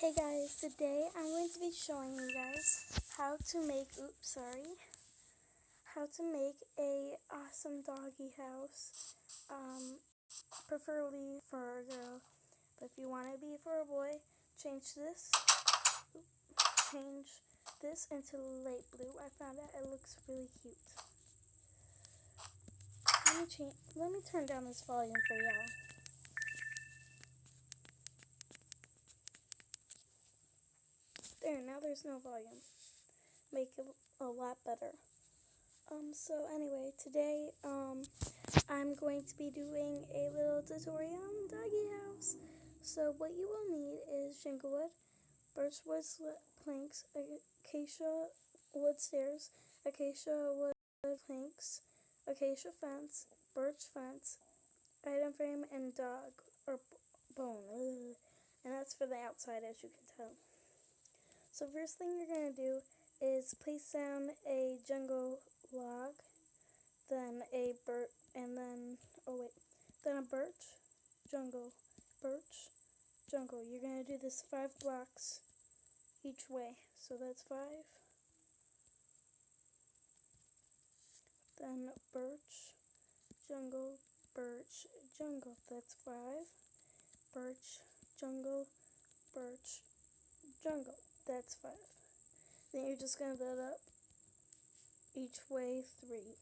Hey guys, today I'm going to be showing you guys how to make a awesome doggy house, preferably for a girl, but if you want it to be for a boy, change this into light blue. I found out it looks really cute. Let me turn down this volume for y'all. There, now there's no volume. Make it a lot better. So anyway, today, I'm going to be doing a little tutorial on doggy house. So what you will need is shinglewood, birchwood planks, acacia wood stairs, acacia wood planks, acacia fence, birch fence, item frame, and dog or bone. Ugh. And that's for the outside, as you can tell. So first thing you're going to do is place down a jungle log, then a birch, jungle. You're going to do this 5 blocks each way. So that's 5. Then birch, jungle, that's 5. Birch, jungle, that's 5. Then you're just going to build up each way 3.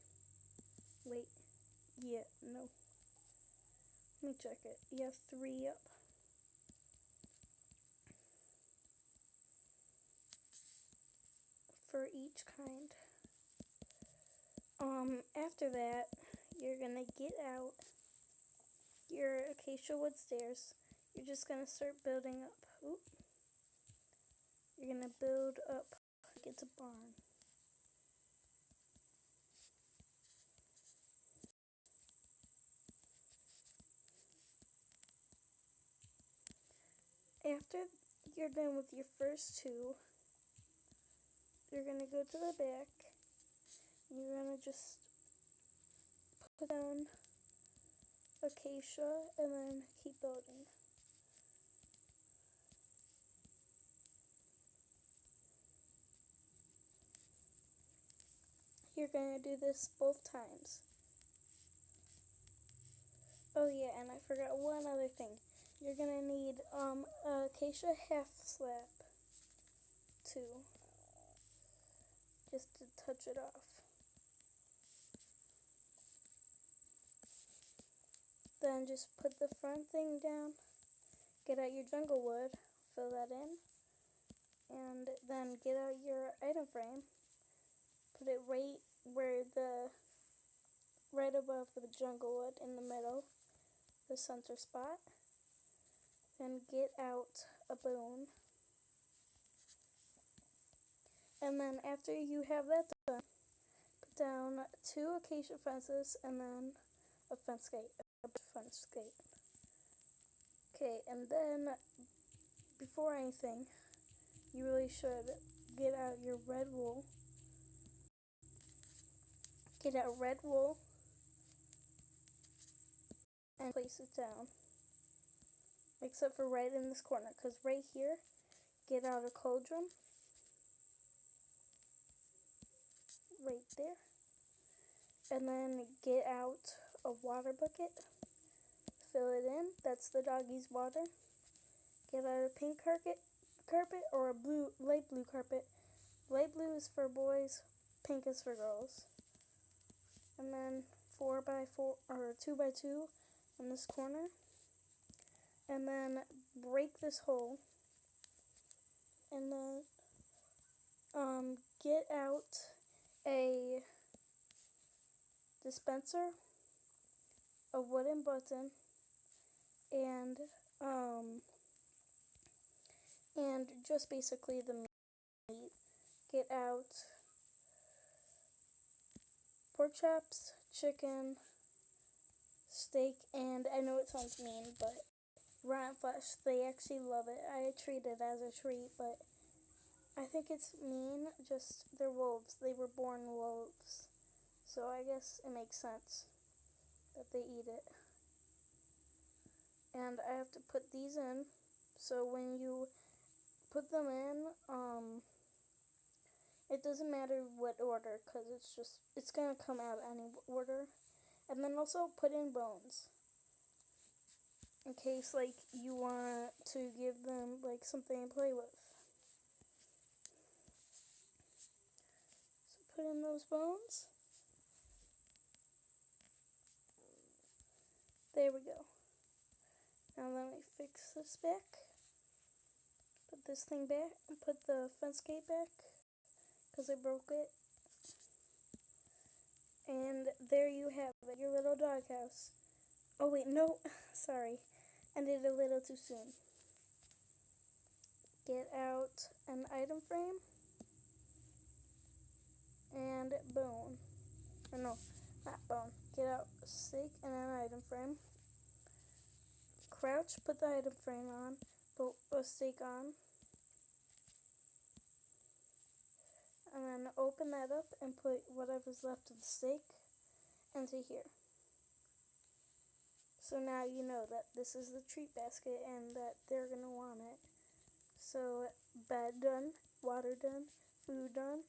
Wait, yeah, no. Let me check it. Yeah, 3 up. For each kind. After that, you're going to get out your acacia wood stairs. You're just going to start building up. Oop. You're going to build up like it's a barn. After you're done with your first 2, you're going to go to the back. You're going to just put down acacia and then keep building. You're going to do this both times. Oh yeah, and I forgot one other thing. You're going to need acacia half slab too, just to touch it off. Then just put the front thing down, get out your jungle wood, fill that in, and then get out your item frame, put it right above the jungle wood in the middle, the center spot. Then get out a bone. And then after you have that done, put down 2 acacia fences and then a fence gate. Okay, and then before anything, you really should get out your red wool. Get out red wool and place it down. Except for right in this corner, because right here, get out a cauldron. Right there. And then get out a water bucket. Fill it in. That's the doggy's water. Get out a pink carpet or a light blue carpet. Light blue is for boys, pink is for girls. And then 4x4 or 2x2 in this corner. And then break this hole. And then get out a dispenser, a wooden button, and just basically the meat. Get out pork chops, chicken, steak, and I know it sounds mean, but rotten flesh. They actually love it. I treat it as a treat, but I think it's mean. Just they're wolves. They were born wolves, so I guess it makes sense that they eat it. And I have to put these in, so when you put them in, it doesn't matter what order, because it's going to come out any order. And then also put in bones, in case, like, you want to give them, like, something to play with. So put in those bones. There we go. Now let me fix this back. Put this thing back, and put the fence gate back, because I broke it. And there you have it, your little doghouse. Oh wait, no, sorry. Ended a little too soon. Get out an item frame and bone. Or no, not bone. Get out a stake and an item frame. Crouch, put the item frame on, put a stake on. And then open that up and put whatever's left of the stake into here. So now you know that this is the treat basket and that they're going to want it. So bed done, water done, food done,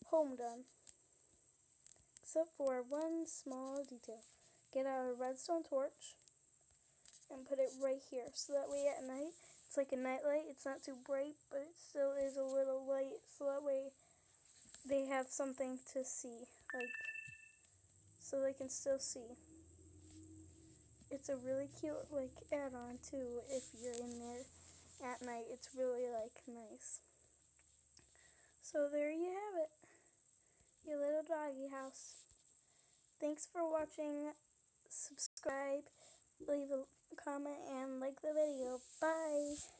home done. Except for one small detail. Get out a redstone torch and put it right here. So that way at night, it's like a night light. It's not too bright, but it still is a little light. So that way they have something to see. Like, so they can still see. It's a really cute, like, add-on too if you're in there at night. It's really, like, nice. So there you have it. Your little doggy house. Thanks for watching. Subscribe, leave a comment, and like the video. Bye!